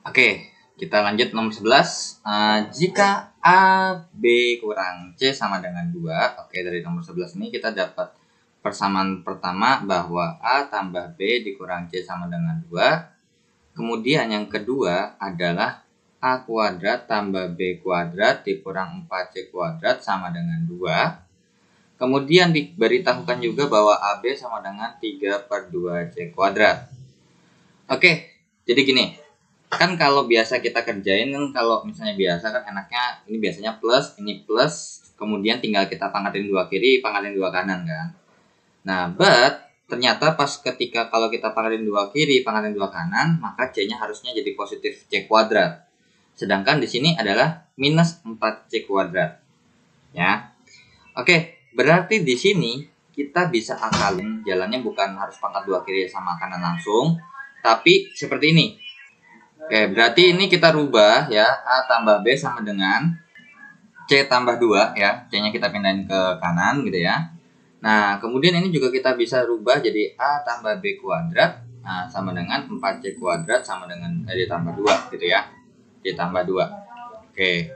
Oke, kita lanjut nomor 11. Jika A, B kurang C sama dengan 2. Oke, dari nomor 11 ini kita dapat persamaan pertama bahwa A tambah B dikurang C sama dengan 2. Kemudian yang kedua adalah A kuadrat tambah B kuadrat dikurang 4C kuadrat sama dengan 2. Kemudian diberitahukan juga bahwa AB sama dengan 3/2C kuadrat. Oke, jadi gini. Kan kalau biasa kita kerjain kan, kalau misalnya biasa kan enaknya ini biasanya plus, ini plus, kemudian tinggal kita pangkatin 2 kiri, pangkatin 2 kanan kan. Nah, but ternyata pas ketika kalau kita pangkatin 2 kiri, pangkatin 2 kanan, maka C-nya harusnya jadi positif C kuadrat. Sedangkan di sini adalah minus 4C kuadrat. Ya. Oke, berarti di sini kita bisa akalin jalannya bukan harus pangkat 2 kiri sama kanan langsung, tapi seperti ini. Oke, berarti ini kita rubah ya, A tambah B sama dengan C tambah 2 ya. C-nya kita pindahin ke kanan gitu ya. Nah, kemudian ini juga kita bisa rubah jadi A tambah B kuadrat sama dengan 4C kuadrat sama dengan ditambah 2 gitu ya. Ditambah 2. Oke.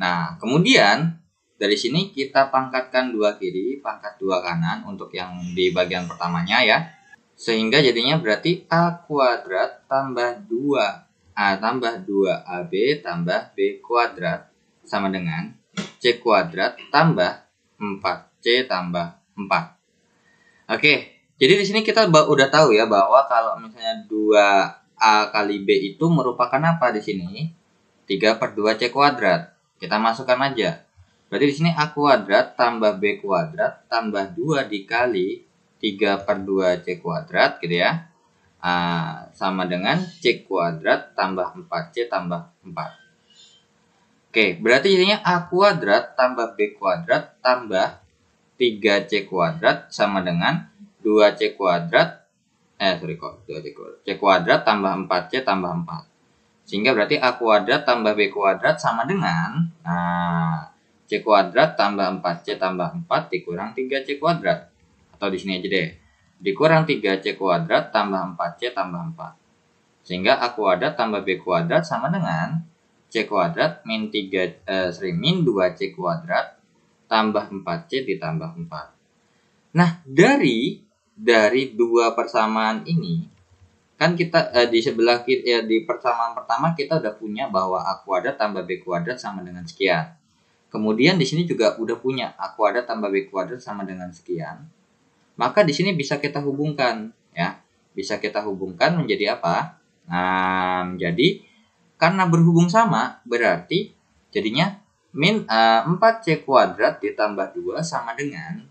Nah, kemudian dari sini kita pangkatkan 2 kiri, pangkat 2 kanan untuk yang di bagian pertamanya ya. Sehingga jadinya berarti A kuadrat tambah 2 A tambah 2AB tambah B kuadrat sama dengan C kuadrat tambah 4C tambah 4. Oke, jadi di sini kita udah tahu ya bahwa kalau misalnya 2A kali B itu merupakan apa di sini? 3/2C kuadrat. Kita masukkan aja. Berarti di sini A kuadrat tambah B kuadrat tambah 2 dikali 3/2C kuadrat gitu ya. Sama dengan C kuadrat tambah 4C tambah 4. Oke, berarti jadinya A kuadrat tambah B kuadrat tambah 3C kuadrat sama dengan 2C kuadrat C kuadrat tambah 4C tambah 4. Sehingga berarti A kuadrat tambah B kuadrat sama dengan C kuadrat tambah 4C tambah 4 dikurang 3C kuadrat. Atau di sini aja deh. Dikurang 3C kuadrat tambah 4C tambah 4. Sehingga A kuadrat tambah B kuadrat sama dengan C kuadrat min 2C kuadrat tambah 4C ditambah 4. Nah, dari dua persamaan ini kan kita di sebelah kiri di persamaan pertama kita udah punya bahwa A kuadrat tambah B kuadrat sama dengan sekian. Kemudian di sini juga udah punya A kuadrat tambah B kuadrat sama dengan sekian. Maka di sini bisa kita hubungkan ya. Bisa kita hubungkan menjadi apa? Jadi karena berhubung sama berarti jadinya min 4C kuadrat ditambah 2 sama dengan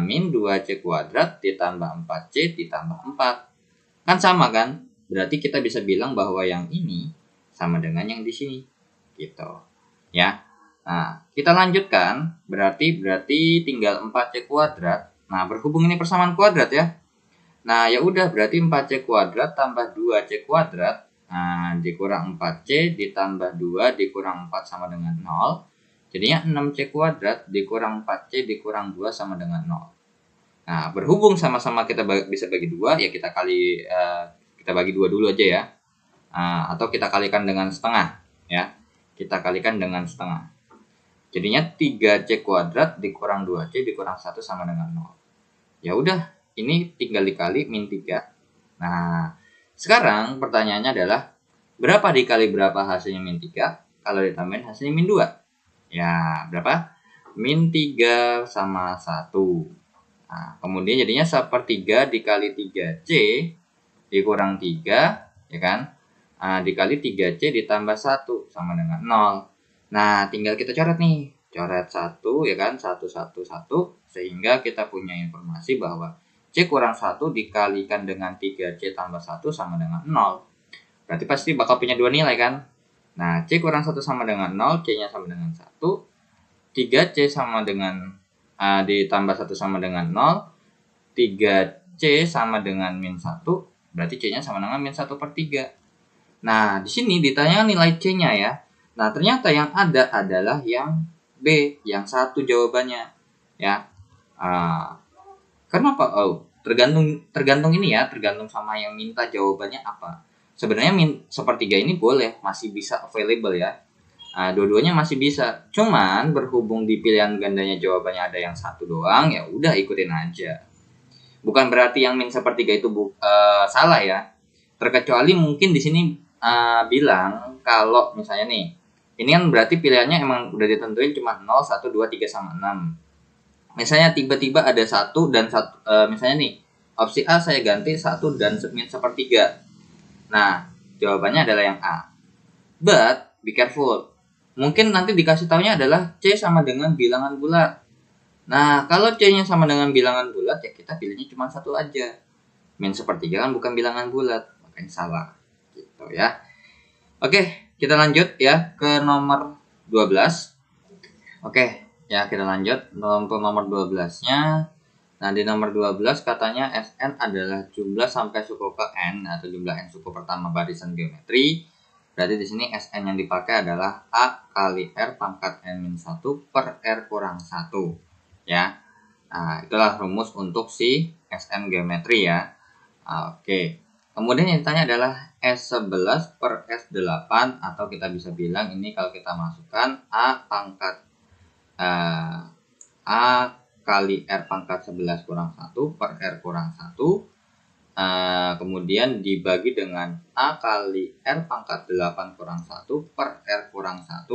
min 2C kuadrat ditambah 4C ditambah 4. Kan sama kan? Berarti kita bisa bilang bahwa yang ini sama dengan yang di sini. Gitu. Ya. Nah, kita lanjutkan. Berarti tinggal 4C kuadrat. Nah, berhubung ini persamaan kuadrat ya. Nah, ya udah berarti 4C kuadrat tambah 2C kuadrat dikurang 4C ditambah 2 dikurang 4 sama dengan 0. Jadinya 6C kuadrat dikurang 4C dikurang 2 sama dengan 0. Nah, berhubung sama-sama kita bisa bagi 2, ya kita bagi 2 dulu aja ya. Atau kita kalikan dengan setengah ya. Kita kalikan dengan setengah. Jadinya 3C kuadrat dikurang 2C dikurang 1 sama dengan 0. Ya udah, ini tinggal dikali min 3. Nah, sekarang pertanyaannya adalah berapa dikali berapa hasilnya min 3? Kalau ditambahin hasilnya min 2. Ya, berapa? Min 3 sama 1. Nah, kemudian jadinya 1/3 dikali 3C dikurang 3, ya kan? Dikali 3C ditambah 1 sama dengan 0. Nah, tinggal kita coret nih. Coret 1 ya kan, 1, 1, 1. Sehingga kita punya informasi bahwa C kurang 1 dikalikan dengan 3C tambah 1 sama dengan 0. Berarti pasti bakal punya 2 nilai kan. Nah, C kurang 1 sama dengan 0, C-nya sama dengan 1. 3C sama dengan ditambah 1 sama dengan 0. 3C sama dengan min 1. Berarti C-nya sama dengan min 1/3. Nah, di sini ditanya nilai C-nya ya. Nah, ternyata yang ada adalah yang B, yang 1 jawabannya. Ya. Kenapa? Tergantung ini ya, tergantung sama yang minta jawabannya apa. sebenarnya min sepertiga ini boleh, masih bisa available ya. Dua-duanya masih bisa. Cuman berhubung di pilihan gandanya jawabannya ada yang satu doang, ya udah ikutin aja. Bukan berarti yang min sepertiga itu salah ya. Terkecuali mungkin di sini bilang kalau misalnya nih, ini kan berarti pilihannya emang udah ditentuin cuma 0, 1, 2, 3 sama 6. Misalnya tiba-tiba ada satu dan satu, misalnya nih opsi A saya ganti 1 dan min sepertiga. Nah, jawabannya adalah yang A. But be careful. Mungkin nanti dikasih taunya adalah C sama dengan bilangan bulat. Nah, kalau C-nya sama dengan bilangan bulat, ya kita pilihnya cuma satu aja. Min sepertiga kan bukan bilangan bulat, makanya salah. Gitu ya. Oke, kita lanjut ya ke nomor 12. Oke, ya kita lanjut untuk nomor 12-nya. Nah, di nomor 12 katanya Sn adalah jumlah sampai suku ke n atau jumlah n suku pertama barisan geometri. Berarti di sini Sn yang dipakai adalah A kali R pangkat n-1 per R kurang 1. Ya. Nah, itulah rumus untuk si Sn geometri ya. Oke. Kemudian yang ditanya adalah S11 per S8 atau kita bisa bilang ini kalau kita masukkan A pangkat A kali R pangkat 11 kurang 1 per R kurang 1. Kemudian dibagi dengan A kali R pangkat 8 kurang 1 per R kurang 1,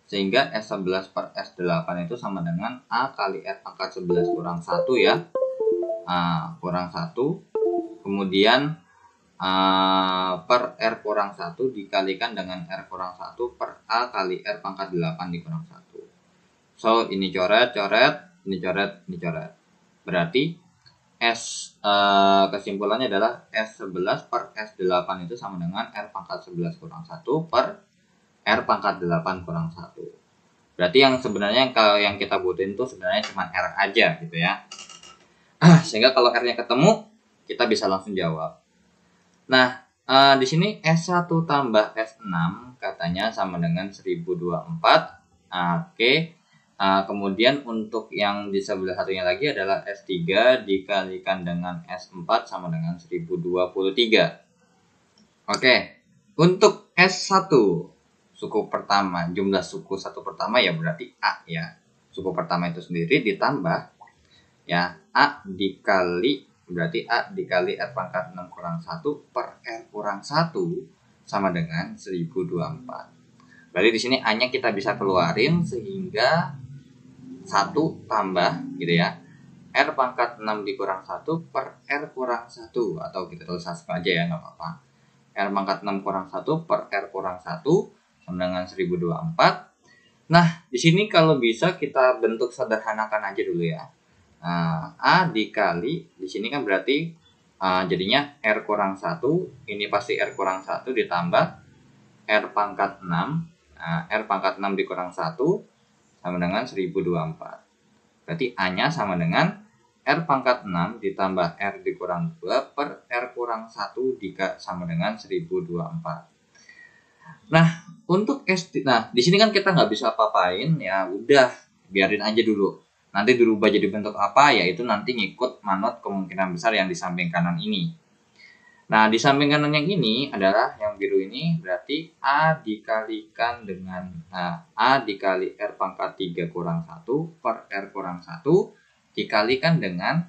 sehingga S11 per S8 itu sama dengan A kali R pangkat 11 kurang 1 ya, kurang 1, kemudian per R kurang 1 dikalikan dengan R kurang 1 per A kali R pangkat 8 dikurang 1. So, ini coret, ini coret, ini coret. Berarti kesimpulannya adalah S11 per S8 itu sama dengan R pangkat 11 kurang 1 per R pangkat 8 kurang 1. Berarti yang sebenarnya yang kita butuhin itu sebenarnya cuma R aja gitu ya. Sehingga kalau R-nya ketemu, kita bisa langsung jawab. Nah, di sini S1 tambah S6 katanya sama dengan 1024. Oke. Kemudian untuk yang di sebelah satunya lagi adalah S3 dikalikan dengan S4 sama dengan 1023. Oke, untuk S1 suku pertama, jumlah suku satu pertama ya berarti A ya. Suku pertama itu sendiri ditambah ya A dikali, berarti A dikali R pangkat 6 kurang 1 per R kurang 1 sama dengan 1024. Berarti di sini A-nya kita bisa keluarin sehingga 1 tambah gitu ya R pangkat 6 dikurang 1 per R kurang 1, atau kita tulis langsung aja ya, nggak apa-apa. R pangkat 6 kurang 1 per R kurang 1 sama dengan 1024. Nah, di sini kalau bisa kita bentuk sederhanakan aja dulu ya. A dikali, di sini kan berarti jadinya R kurang 1, ini pasti R kurang 1 ditambah R pangkat 6, R pangkat 6 dikurang 1 sama dengan 1024. Berarti A-nya sama dengan R pangkat 6 ditambah R dikurang 2 per R kurang 1 sama dengan 1024. Nah, untuk di sini kan kita nggak bisa apa-apain ya, udah biarin aja dulu. Nanti dirubah jadi bentuk apa, yaitu nanti ngikut manut kemungkinan besar yang di samping kanan ini. Nah, di samping kanan yang ini adalah yang biru ini, berarti A dikalikan dengan A dikali R pangkat 3 kurang 1 per R kurang 1 dikalikan dengan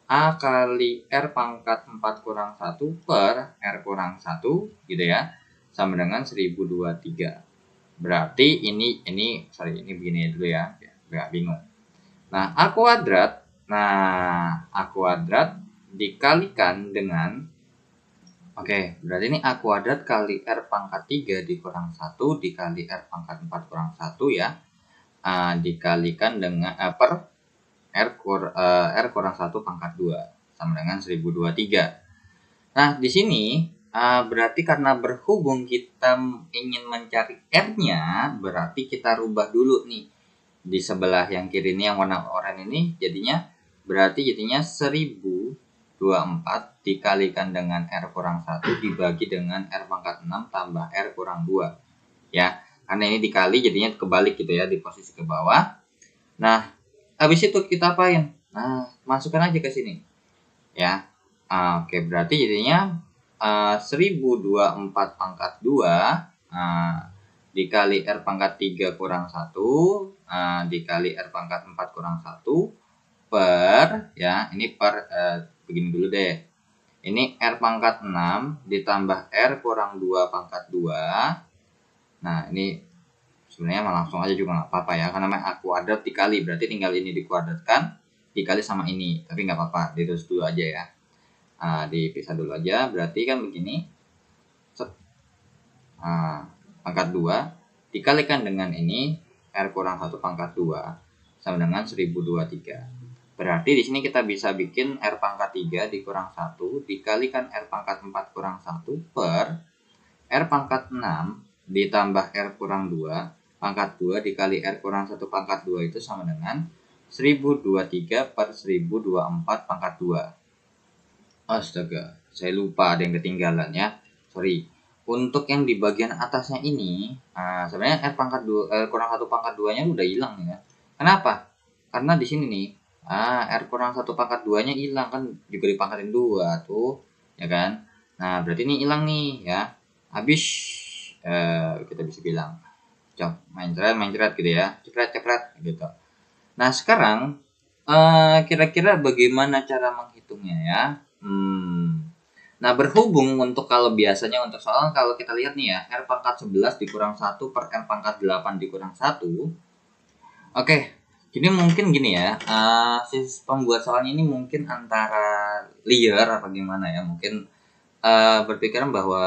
A kali R pangkat 4 kurang 1 per R kurang 1 gitu ya, sama dengan 1023. Berarti ini begini dulu ya, nggak bingung. Nah, A kuadrat dikalikan dengan berarti ini A kuadrat kali R pangkat 3 dikurang 1 dikali R pangkat 4 kurang 1 ya. Dikalikan dengan per R kurang 1 pangkat 2 sama dengan 1023. Nah, di sini berarti karena berhubung kita ingin mencari R-nya, berarti kita rubah dulu nih. Di sebelah yang kiri ini yang warna oranye ini jadinya 1024 dikalikan dengan R kurang 1 dibagi dengan R pangkat 6 tambah R kurang 2 ya, karena ini dikali jadinya kebalik gitu ya, di posisi ke bawah. Nah, habis itu kita apain? Nah, masukkan aja ke sini ya. Berarti jadinya 1024 pangkat 2 dikali R pangkat 3 kurang 1 dikali R pangkat 4 kurang 1 per, ya ini per begini dulu deh. Ini R pangkat 6 ditambah R kurang 2 pangkat 2. Nah ini sebenarnya langsung aja juga nggak apa-apa ya, karena A kuadrat dikali, berarti tinggal ini dikuadratkan dikali sama ini, tapi nggak apa-apa, ditulis dulu aja ya. Dipisah dulu aja, berarti kan begini. Pangkat 2 dikalikan dengan ini R kurang 1 pangkat 2 sama dengan 1023. Berarti di sini kita bisa bikin R pangkat 3 dikurang 1 dikalikan R pangkat 4 kurang 1 per R pangkat 6 ditambah R kurang 2 pangkat 2 dikali R kurang 1 pangkat 2 itu sama dengan 1023 per 1024 pangkat 2. Astaga, saya lupa ada yang ketinggalan ya. Sorry. Untuk yang di bagian atasnya ini, sebenarnya R pangkat 2 kurang 1 pangkat 2-nya udah hilang ya. Kenapa? Karena di sini nih, R kurang 1 pangkat 2-nya hilang, kan juga dipangkatin 2 tuh, ya kan? Nah, berarti ini hilang nih ya. Habis kita bisa bilang main cerat gitu ya. Cepret gitu. Nah, sekarang kira-kira bagaimana cara menghitungnya ya? Nah, berhubung untuk kalau biasanya untuk soal kalau kita lihat nih ya, R pangkat 11 dikurang 1 per R pangkat 8 dikurang 1. Oke, jadi mungkin gini ya, si pembuat soalnya ini mungkin antara liar apa gimana ya, mungkin berpikiran bahwa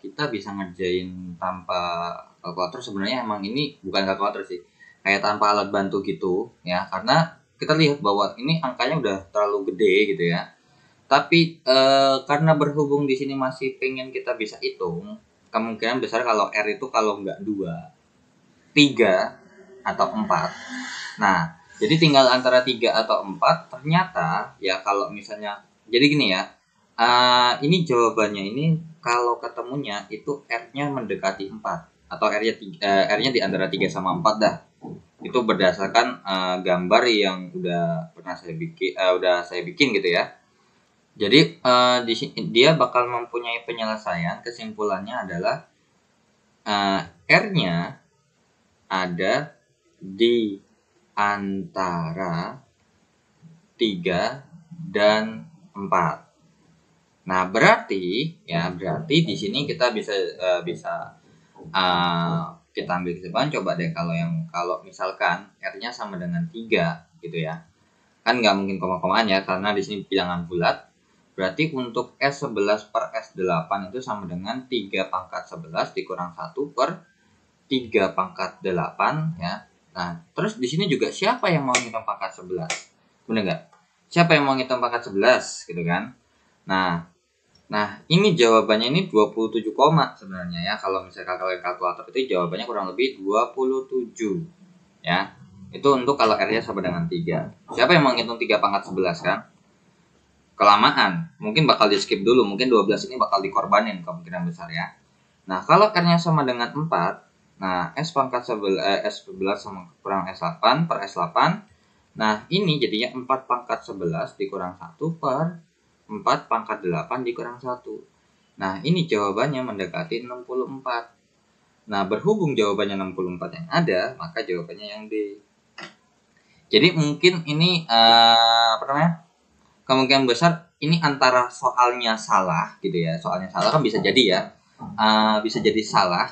kita bisa ngerjain tanpa kalkulator. Sebenarnya emang ini bukan kalkulator sih, kayak tanpa alat bantu gitu ya, karena kita lihat bahwa ini angkanya udah terlalu gede gitu ya. Tapi karena berhubung di sini masih pengen kita bisa hitung, kemungkinan besar kalau R itu kalau nggak 2, 3, atau 4. Nah, jadi tinggal antara 3 atau 4. Ternyata ya kalau misalnya, jadi gini ya, ini jawabannya ini kalau ketemunya itu R-nya mendekati 4 atau R-nya di antara 3 sama 4 dah. Itu berdasarkan gambar yang udah pernah saya bikin gitu ya. Jadi dia bakal mempunyai penyelesaian, kesimpulannya adalah R-nya ada di antara 3 dan 4. Nah, berarti di sini kita bisa kita ambil kesimpulan. Coba deh kalau misalkan R-nya sama dengan 3 gitu ya. Kan nggak mungkin koma-komaan ya, karena di sini bilangan bulat. Berarti untuk S11 per S8 itu sama dengan 3 pangkat 11 dikurang 1 per 3 pangkat 8 ya. Nah, terus di sini juga siapa yang mau ngitung pangkat 11? Bener nggak? Siapa yang mau ngitung pangkat 11 gitu kan? Nah, ini jawabannya ini 27 koma sebenarnya ya. Kalau misalnya kalkulator itu jawabannya kurang lebih 27 ya. Itu untuk kalau R-nya sama dengan 3. Siapa yang mau ngitung 3 pangkat 11 kan? Kelamaan, mungkin bakal di skip dulu, mungkin 12 ini bakal dikorbanin kemungkinan besar ya. Nah, kalau R-nya sama dengan 4, nah S pangkat 11 sama kurang S8 per S8. Nah, ini jadinya 4 pangkat 11 dikurang 1 per 4 pangkat 8 dikurang 1. Nah, ini jawabannya mendekati 64. Nah, berhubung jawabannya 64 yang ada, maka jawabannya yang D. Jadi mungkin ini kemungkinan besar ini antara soalnya salah gitu ya. Soalnya salah kan bisa jadi ya, bisa jadi salah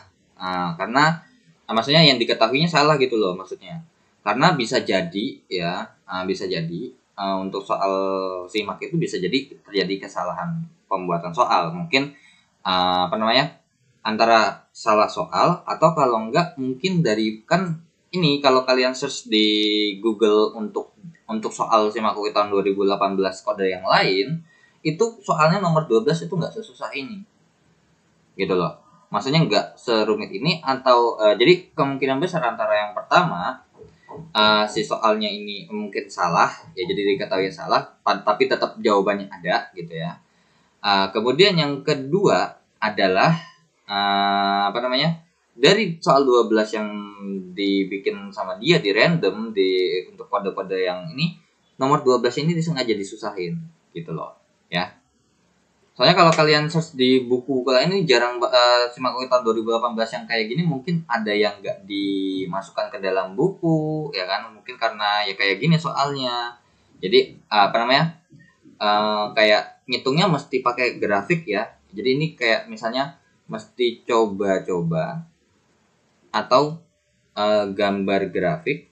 karena maksudnya yang diketahuinya salah gitu loh maksudnya. Karena bisa jadi ya, bisa jadi untuk soal simak itu bisa jadi terjadi kesalahan pembuatan soal. Mungkin antara salah soal atau kalau enggak mungkin dari, kan ini kalau kalian search di Google untuk soal simak UI tahun 2018 kode yang lain, itu soalnya nomor 12 itu nggak sesusah ini gitu loh, maksudnya nggak serumit ini. Atau jadi kemungkinan besar antara yang pertama, si soalnya ini mungkin salah ya, jadi diketahui salah tapi tetap jawabannya ada gitu ya. Kemudian yang kedua adalah dari soal 12 yang dibikin sama dia di random untuk kode-kode yang ini, nomor 12 ini disengaja disusahin gitu loh ya. Soalnya kalau kalian search di buku kalian ini jarang simak UI tahun 2018 yang kayak gini, mungkin ada yang nggak dimasukkan ke dalam buku, ya kan? Mungkin karena ya kayak gini soalnya. Jadi apa namanya? Kayak ngitungnya mesti pakai grafik ya. Jadi ini kayak misalnya mesti coba-coba atau gambar grafik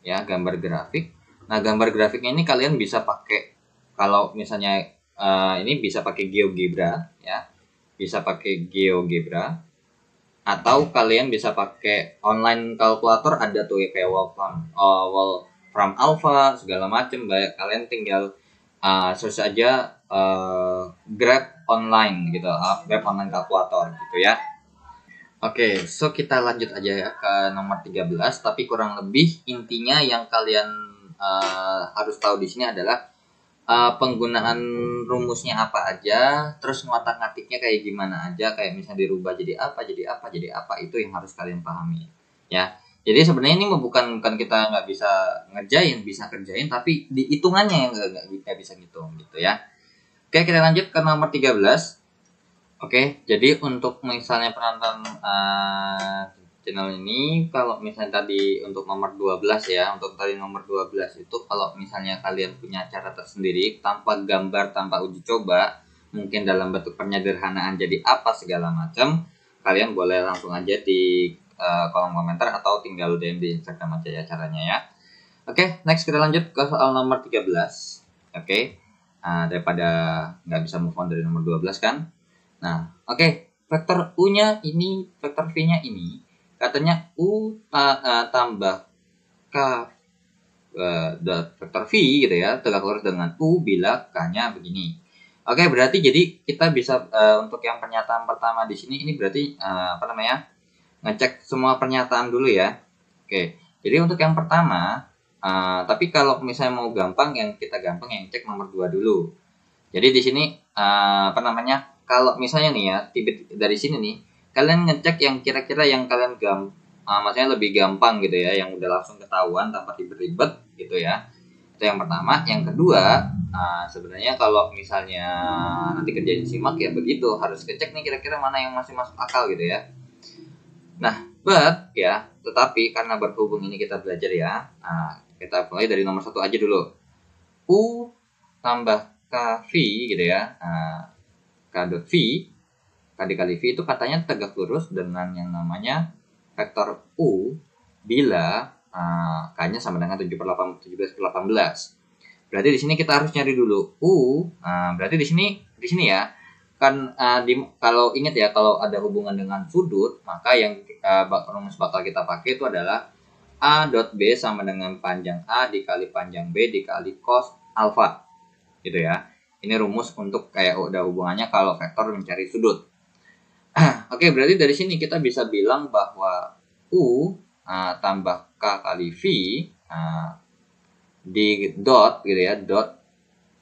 ya, gambar grafik. Nah, gambar grafiknya ini kalian bisa pakai kalau misalnya ini bisa pakai GeoGebra ya. Bisa pakai GeoGebra atau kalian bisa pakai online kalkulator, ada tuh ya kayak Wolfram Alpha segala macam. Banyak, kalian tinggal search aja Grab online gitu, Grab online kalkulator gitu ya. Oke, so kita lanjut aja ya ke nomor 13, tapi kurang lebih intinya yang kalian harus tahu di sini adalah penggunaan rumusnya apa aja, terus ngotak-ngatiknya kayak gimana aja, kayak misalnya dirubah jadi apa, itu yang harus kalian pahami ya. Jadi sebenarnya ini bukan kita nggak bisa ngerjain, bisa kerjain, tapi di hitungannya yang nggak bisa ngitung gitu ya. Oke, kita lanjut ke nomor 13. Oke, jadi untuk misalnya penonton channel ini, kalau misalnya tadi untuk nomor 12 ya, untuk tadi nomor 12 itu kalau misalnya kalian punya cara tersendiri tanpa gambar, tanpa uji coba, mungkin dalam bentuk penyederhanaan jadi apa segala macam, kalian boleh langsung aja di kolom komentar atau tinggal DM di Instagram aja ya caranya ya. Oke, next kita lanjut ke soal nomor 13. Oke, daripada nggak bisa move on dari nomor 12 kan. Nah, oke. Vektor U-nya ini, vektor V-nya ini, katanya U tambah K vektor V gitu ya, tegak lurus dengan U bila K-nya begini. Oke, berarti jadi kita bisa untuk yang pernyataan pertama di sini, ini berarti apa namanya, ngecek semua pernyataan dulu ya. Oke, jadi untuk yang pertama, tapi kalau misalnya mau gampang, yang cek nomor 2 dulu. Jadi di sini apa namanya, kalau misalnya nih ya, dari sini nih, kalian ngecek yang kira-kira yang kalian maksudnya lebih gampang gitu ya, yang udah langsung ketahuan tanpa ribet-ribet gitu ya. Itu yang pertama. Yang kedua, sebenarnya kalau misalnya nanti kerjain simak ya begitu, harus ngecek nih kira-kira mana yang masih masuk akal gitu ya. Nah, tetapi karena berhubung ini kita belajar ya, kita mulai dari nomor 1 aja dulu. U tambah K V gitu ya. K dot V, K dikali V itu katanya tegak lurus dengan yang namanya vektor U bila K-nya sama dengan 17/18. Berarti di sini kita harus nyari dulu U. Berarti di sini ya kan, kalau ingat ya, kalau ada hubungan dengan sudut, maka yang rumus bakal kita pakai itu adalah A dot B sama dengan panjang A dikali panjang B dikali cos alfa gitu ya. Ini rumus untuk kayak udah hubungannya kalau vektor mencari sudut. Oke, berarti dari sini kita bisa bilang bahwa U tambah K kali V di dot gitu ya, dot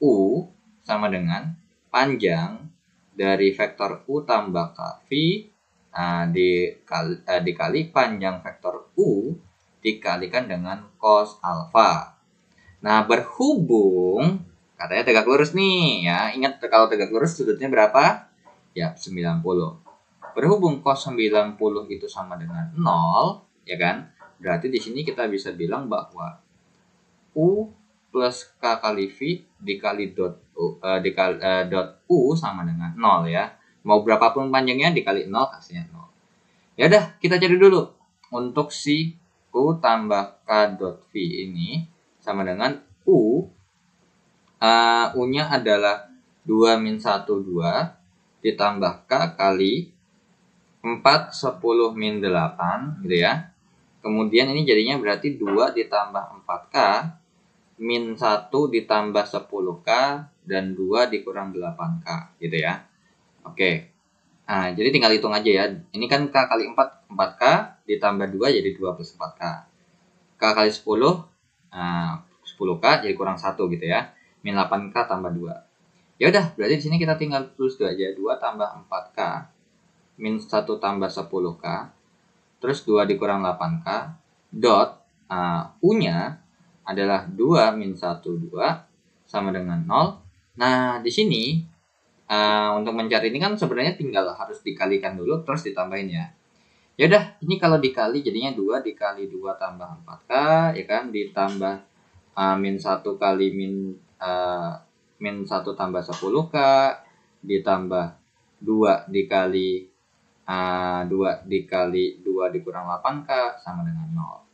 U sama dengan panjang dari vektor U tambah K V dikali panjang vektor U dikalikan dengan cos alfa. Nah, berhubung katanya tegak lurus nih ya. Ingat kalau tegak lurus sudutnya berapa? Ya, 90. Berhubung cos 90 itu sama dengan 0, ya kan? Berarti di sini kita bisa bilang bahwa U plus K kali V dikali dot U sama dengan 0 ya. Mau berapapun panjangnya dikali 0 hasilnya 0. Ya udah, kita cari dulu. Untuk si U tambah K dot V ini sama dengan U, U-nya adalah 2 min 1, 2 ditambah K kali 4, 10 min 8 gitu ya. Kemudian ini jadinya berarti 2 ditambah 4K min 1 ditambah 10K dan 2 dikurang 8K gitu ya. Oke. Nah, jadi tinggal hitung aja ya. Ini kan K kali 4, 4K ditambah 2 jadi 2 plus 4K. K kali 10, 10K jadi kurang 1 gitu ya. Min 8K tambah 2. Ya udah, berarti di sini kita tinggal tulis 2 aja. 2 tambah 4K min 1 tambah 10K terus 2 dikurang 8K dot U-nya adalah 2 min 1, 2 sama dengan 0. Nah, di sini untuk mencari ini kan sebenarnya tinggal harus dikalikan dulu terus ditambahin ya. Ya udah, ini kalau dikali jadinya 2 dikali 2 tambah 4K ya kan, ditambah min 1 kali min 1 tambah 10K, ditambah 2 dikali 2 dikali 2 dikurang 8K sama dengan 0.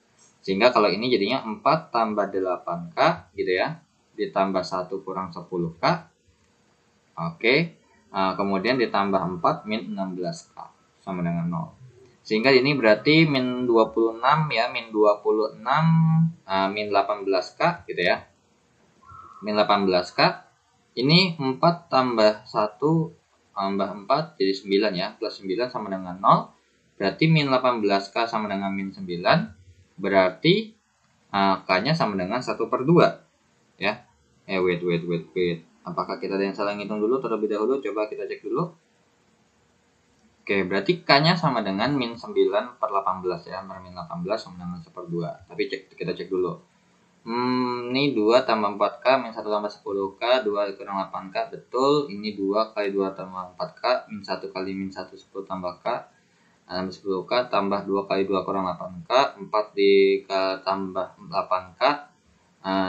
Sehingga kalau ini jadinya 4 tambah 8K gitu ya, ditambah 1 kurang 10K. Oke, kemudian ditambah 4 min 16K sama dengan 0. Sehingga ini berarti min 26 ya, min 26 min 18K gitu ya. Min 18K. Ini 4 tambah 1 tambah 4 jadi 9 ya, plus 9 sama dengan 0. Berarti min 18K sama dengan min 9. Berarti K-nya sama dengan 1/2 ya. Wait. Apakah kita ada yang salah ngitung dulu terlebih dahulu? Coba kita cek dulu. Oke, berarti K-nya sama dengan min 9/18 ya. Min 18 sama dengan 1/2. Tapi kita cek dulu. Ini 2 tambah 4K min 1 tambah 10K, 2 kurang 8K, betul. Ini 2 kali 2 tambah 4K, min 1 kali min 1 10 tambah K, tambah 10K, tambah 2 kali 2 kurang 8K, 4 ditambah 8K,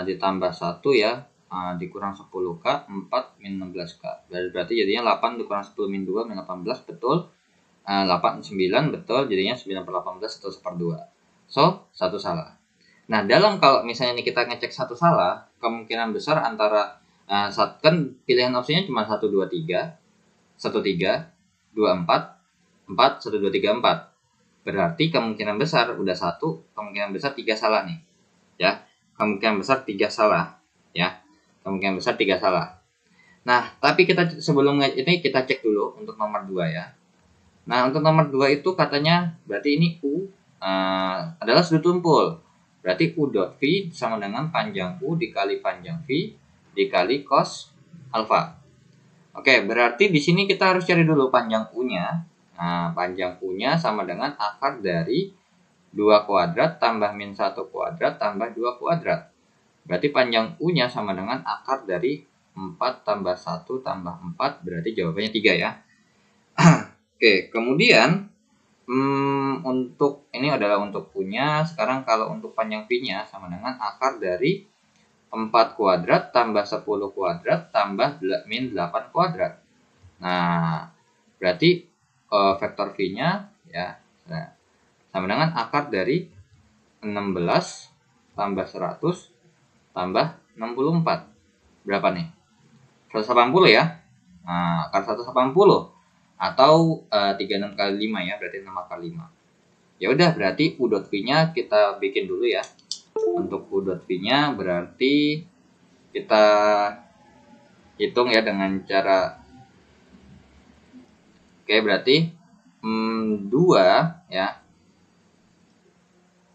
ditambah 1 ya, dikurang 10K, 4 min 16K. Berarti jadinya 8 dikurang 10 min 2 min 18, betul. 8 9 betul, jadinya 9/18 atau 1/2. So, satu salah. Nah, kalau misalnya ini kita ngecek satu salah, kemungkinan besar antara kan pilihan opsinya cuma 1 2 3, 1 3, 2 4, 4 1 2 3 4. Berarti kemungkinan besar udah 1, kemungkinan besar 3 salah nih. Ya. Kemungkinan besar 3 salah, ya. Kemungkinan besar 3 salah. Nah, tapi sebelum ini kita cek dulu untuk nomor 2 ya. Nah, untuk nomor 2 itu katanya berarti ini U adalah sudut tumpul. Berarti U dot V sama dengan panjang U dikali panjang V dikali cos alfa. Oke, berarti di sini kita harus cari dulu panjang U-nya. Nah, panjang U-nya sama dengan akar dari 2 kuadrat tambah min 1 kuadrat tambah 2 kuadrat. Berarti panjang U-nya sama dengan akar dari 4 tambah 1 tambah 4, berarti jawabannya 3 ya. Oke, kemudian untuk ini adalah untuk U-nya. Sekarang kalau untuk panjang V-nya sama dengan akar dari 4 kuadrat tambah 10 kuadrat tambah min 8 kuadrat. Nah, berarti vektor V-nya ya sama dengan akar dari 16 tambah 100 tambah 64. Berapa nih? 180 ya. Nah, akar 180. Atau 36 kali 5 ya, berarti 6 akar 5. Ya udah, berarti U dot V-nya kita bikin dulu ya. Untuk U dot V-nya berarti kita hitung ya dengan cara berarti 2 ya.